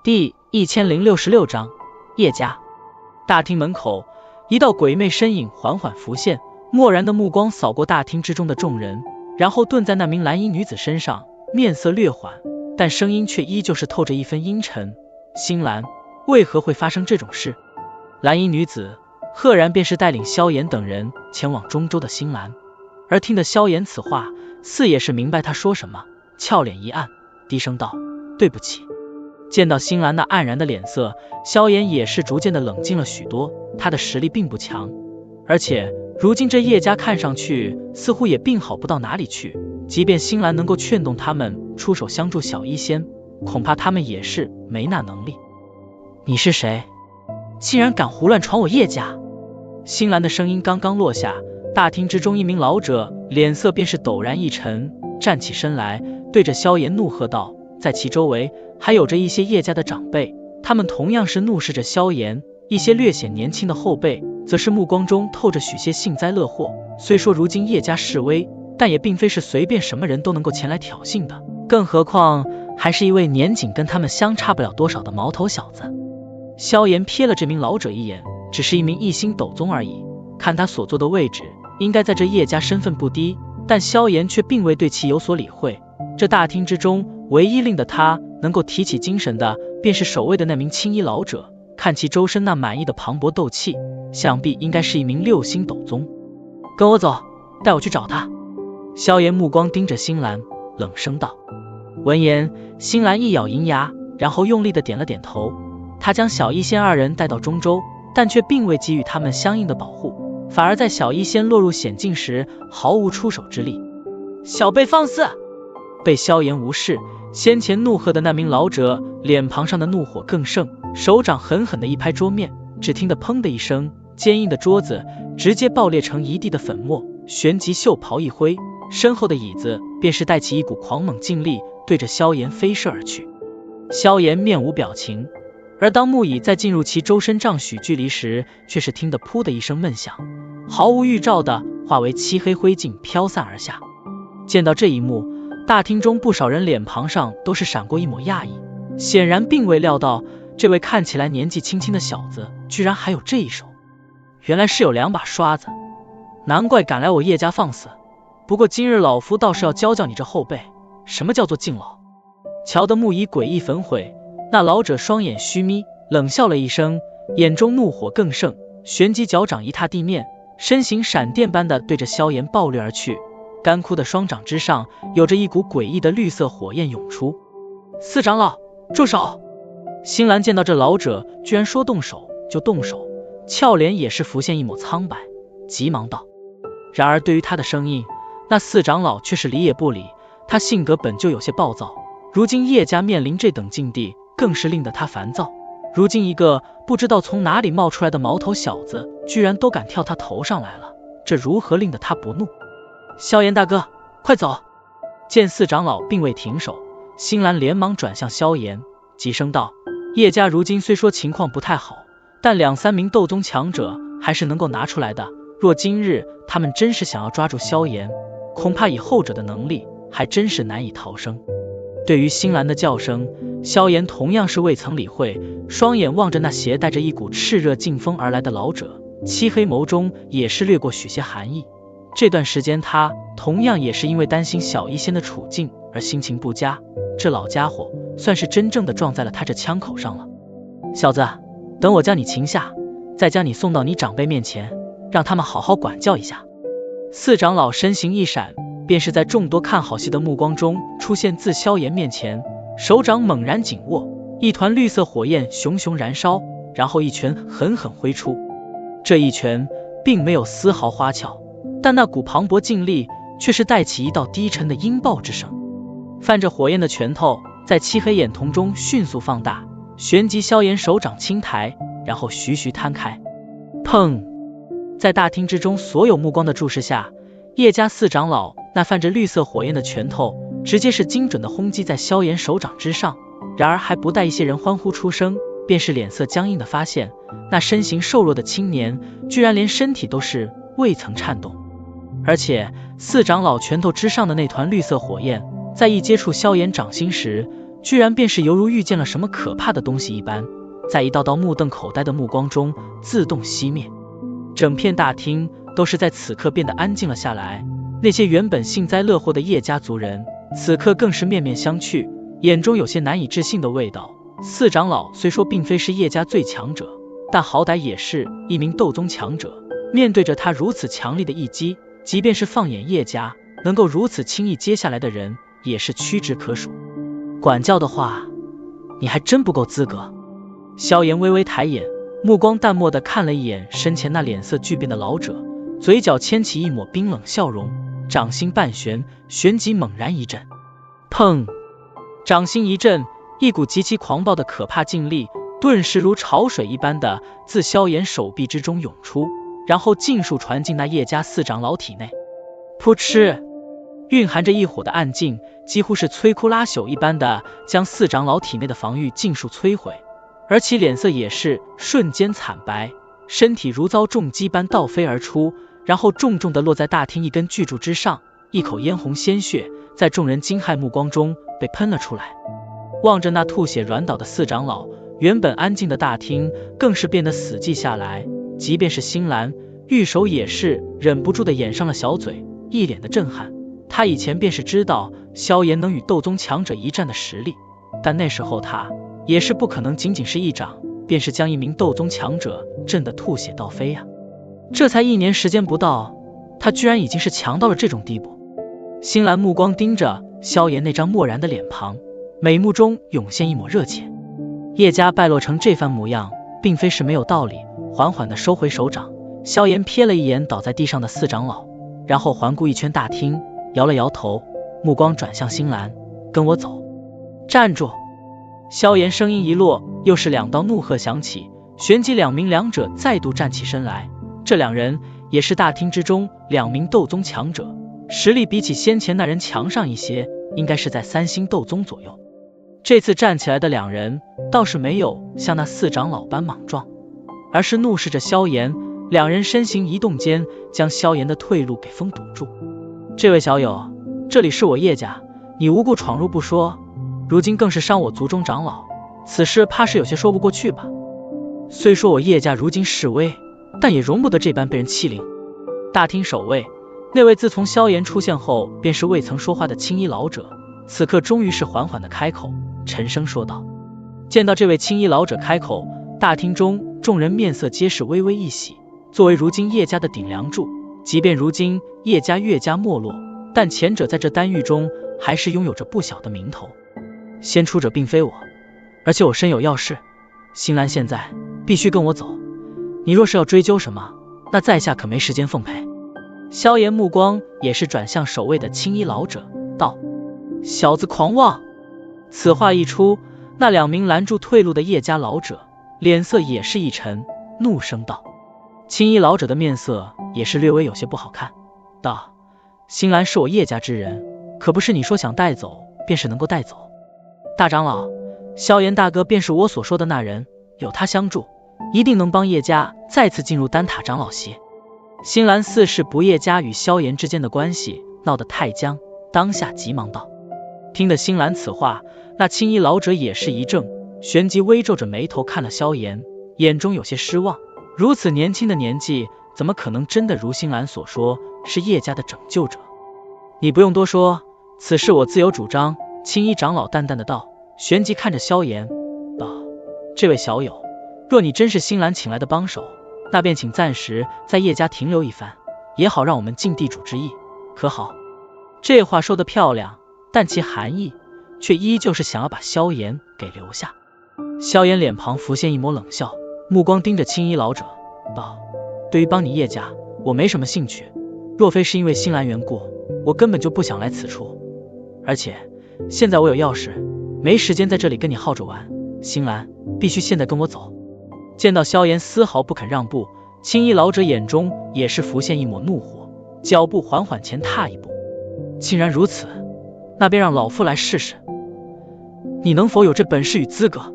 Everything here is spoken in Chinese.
第1066章叶家。大厅门口，一道鬼魅身影缓缓浮现，漠然的目光扫过大厅之中的众人，然后顿在那名蓝衣女子身上，面色略缓，但声音却依旧是透着一分阴沉。星兰，为何会发生这种事？蓝衣女子赫然便是带领萧炎等人前往中州的星兰，而听得萧炎此话，似也是明白他说什么，俏脸一暗，低声道：对不起。见到星兰那黯然的脸色，萧炎也是逐渐的冷静了许多。他的实力并不强，而且如今这叶家看上去似乎也并好不到哪里去，即便星兰能够劝动他们出手相助小医仙，恐怕他们也是没那能力。你是谁？竟然敢胡乱闯我叶家！星兰的声音刚刚落下，大厅之中一名老者脸色便是陡然一沉，站起身来，对着萧炎怒喝道，在其周围还有着一些叶家的长辈，他们同样是怒视着萧炎，一些略显年轻的后辈则是目光中透着许些幸灾乐祸。虽说如今叶家示威，但也并非是随便什么人都能够前来挑衅的，更何况还是一位年仅跟他们相差不了多少的毛头小子。萧炎瞥了这名老者一眼，只是一名1星斗宗而已，看他所坐的位置，应该在这叶家身份不低，但萧炎却并未对其有所理会。这大厅之中，唯一令得他能够提起精神的，便是守卫的那名青衣老者，看其周身那满溢的磅礴斗气，想必应该是一名6星斗宗。跟我走，带我去找他。萧炎目光盯着星兰，冷声道。闻言，星兰一咬银牙，然后用力的点了点头。他将小医仙二人带到中州，但却并未给予他们相应的保护，反而在小医仙落入险境时毫无出手之力。小辈放肆！被萧炎无视，先前怒喝的那名老者脸庞上的怒火更盛，手掌狠狠的一拍桌面，只听得砰的一声，坚硬的桌子直接爆裂成一地的粉末，旋即袖袍一挥，身后的椅子便是带起一股狂猛劲力，对着萧炎飞射而去。萧炎面无表情，而当木椅在进入其周身丈许距离时，却是听得噗的一声闷响，毫无预兆的化为漆黑灰烬飘散而下。见到这一幕，大厅中不少人脸庞上都是闪过一抹讶异，显然并未料到这位看起来年纪轻轻的小子居然还有这一手，原来是有2把刷子，难怪敢来我叶家放肆。不过今日老夫倒是要教教你这后辈，什么叫做敬老。瞧得木椅诡异焚毁，那老者双眼虚眯，冷笑了一声，眼中怒火更盛，旋即脚掌一踏地面，身形闪电般的对着萧炎暴掠而去。干枯的双掌之上有着一股诡异的绿色火焰涌出。四长老，住手！星兰见到这老者居然说动手就动手，俏脸也是浮现一抹苍白，急忙道。然而对于他的声音，那四长老却是理也不理，他性格本就有些暴躁，如今叶家面临这等境地，更是令得他烦躁。如今一个不知道从哪里冒出来的毛头小子居然都敢跳他头上来了，这如何令得他不怒？萧炎大哥，快走！见四长老并未停手，星兰连忙转向萧炎，急声道：叶家如今虽说情况不太好，但2、3名斗宗强者还是能够拿出来的，若今日他们真是想要抓住萧炎，恐怕以后者的能力还真是难以逃生。对于星兰的叫声，萧炎同样是未曾理会，双眼望着那携带着一股炽热劲风而来的老者，漆黑眸中也是掠过许些寒意。这段时间他同样也是因为担心小医仙的处境而心情不佳，这老家伙算是真正的撞在了他这枪口上了。小子，等我将你擒下，再将你送到你长辈面前，让他们好好管教一下。四长老身形一闪，便是在众多看好戏的目光中出现自萧炎面前，手掌猛然紧握，一团绿色火焰熊熊燃烧，然后一拳狠狠挥出。这一拳并没有丝毫花俏，但那股磅礴劲力却是带起一道低沉的音爆之声。泛着火焰的拳头在漆黑眼瞳中迅速放大，旋即萧炎手掌轻抬，然后徐徐摊开。砰！在大厅之中所有目光的注视下，叶家四长老那泛着绿色火焰的拳头直接是精准的轰击在萧炎手掌之上。然而还不待一些人欢呼出声，便是脸色僵硬的发现，那身形瘦弱的青年居然连身体都是未曾颤动。而且四长老拳头之上的那团绿色火焰，在一接触萧炎掌心时，居然便是犹如遇见了什么可怕的东西一般，在一道道目瞪口呆的目光中自动熄灭。整片大厅都是在此刻变得安静了下来，那些原本幸灾乐祸的叶家族人，此刻更是面面相觑，眼中有些难以置信的味道。四长老虽说并非是叶家最强者，但好歹也是一名斗宗强者，面对着他如此强力的一击，即便是放眼叶家，能够如此轻易接下来的人也是屈指可数。管教的话，你还真不够资格。萧炎微微抬眼，目光淡漠地看了一眼身前那脸色巨变的老者，嘴角牵起一抹冰冷笑容，掌心半旋，旋即猛然一震。砰！掌心一震，一股极其狂暴的可怕劲力顿时如潮水一般的自萧炎手臂之中涌出，然后尽数传进那叶家四长老体内。噗嗤！蕴含着一火的暗劲几乎是摧枯拉朽一般的将四长老体内的防御尽数摧毁，而其脸色也是瞬间惨白，身体如遭重击般倒飞而出，然后重重地落在大厅一根巨柱之上，一口嫣红鲜血在众人惊骇目光中被喷了出来。望着那吐血软倒的四长老，原本安静的大厅更是变得死寂下来，即便是星兰玉手也是忍不住的掩上了小嘴，一脸的震撼。他以前便是知道萧炎能与斗宗强者一战的实力，但那时候他也是不可能仅仅是一掌便是将一名斗宗强者震得吐血倒飞啊。这才1年时间不到，他居然已经是强到了这种地步。星兰目光盯着萧炎那张漠然的脸庞，眉目中涌现一抹热切。叶家败落成这番模样并非是没有道理，缓缓地收回手掌。萧炎瞥了一眼倒在地上的四长老，然后环顾一圈大厅，摇了摇头，目光转向星兰，跟我走。站住！萧炎声音一落，又是2道怒喝响起，旋即2名两者再度站起身来。这2人也是大厅之中2名斗宗强者，实力比起先前那人强上一些，应该是在3星斗宗左右。这次站起来的2人倒是没有像那四长老般莽撞，而是怒视着萧炎。2人身形移动间，将萧炎的退路给封堵住。这位小友，这里是我叶家，你无故闯入不说，如今更是伤我族中长老，此事怕是有些说不过去吧？虽说我叶家如今势微，但也容不得这般被人欺凌。大厅守卫，那位自从萧炎出现后便是未曾说话的青衣老者，此刻终于是缓缓的开口，沉声说道。见到这位青衣老者开口，大厅中众人面色皆是微微一喜。作为如今叶家的顶梁柱，即便如今叶家越加没落，但前者在这丹域中还是拥有着不小的名头。先出者并非我，而且我身有要事，星兰现在必须跟我走，你若是要追究什么，那在下可没时间奉陪。萧炎目光也是转向守卫的青衣老者，道：小子狂妄！此话一出，那2名拦住退路的叶家老者脸色也是一沉，怒声道。青衣老者的面色也是略微有些不好看，道：星兰是我叶家之人，可不是你说想带走便是能够带走。大长老，萧炎大哥便是我所说的那人，有他相助，一定能帮叶家再次进入丹塔长老席。星兰似是不叶家与萧炎之间的关系闹得太僵，当下急忙道。听得星兰此话，那青衣老者也是一怔，旋即微皱着眉头看了萧炎，眼中有些失望。如此年轻的年纪，怎么可能真的如星兰所说是叶家的拯救者？你不用多说，此事我自有主张。青衣长老淡淡的道，旋即看着萧炎道：这位小友，若你真是星兰请来的帮手，那便请暂时在叶家停留一番，也好让我们尽地主之谊，可好？这话说得漂亮，但其含义却依旧是想要把萧炎给留下。萧炎脸庞浮现一抹冷笑，目光盯着青衣老者道：对于帮你叶家，我没什么兴趣，若非是因为星兰缘故，我根本就不想来此处，而且现在我有要事，没时间在这里跟你耗着玩。星兰，必须现在跟我走。见到萧炎丝毫不肯让步，青衣老者眼中也是浮现一抹怒火，脚步缓缓前踏一步。既然如此，那便让老夫来试试，你能否有这本事与资格？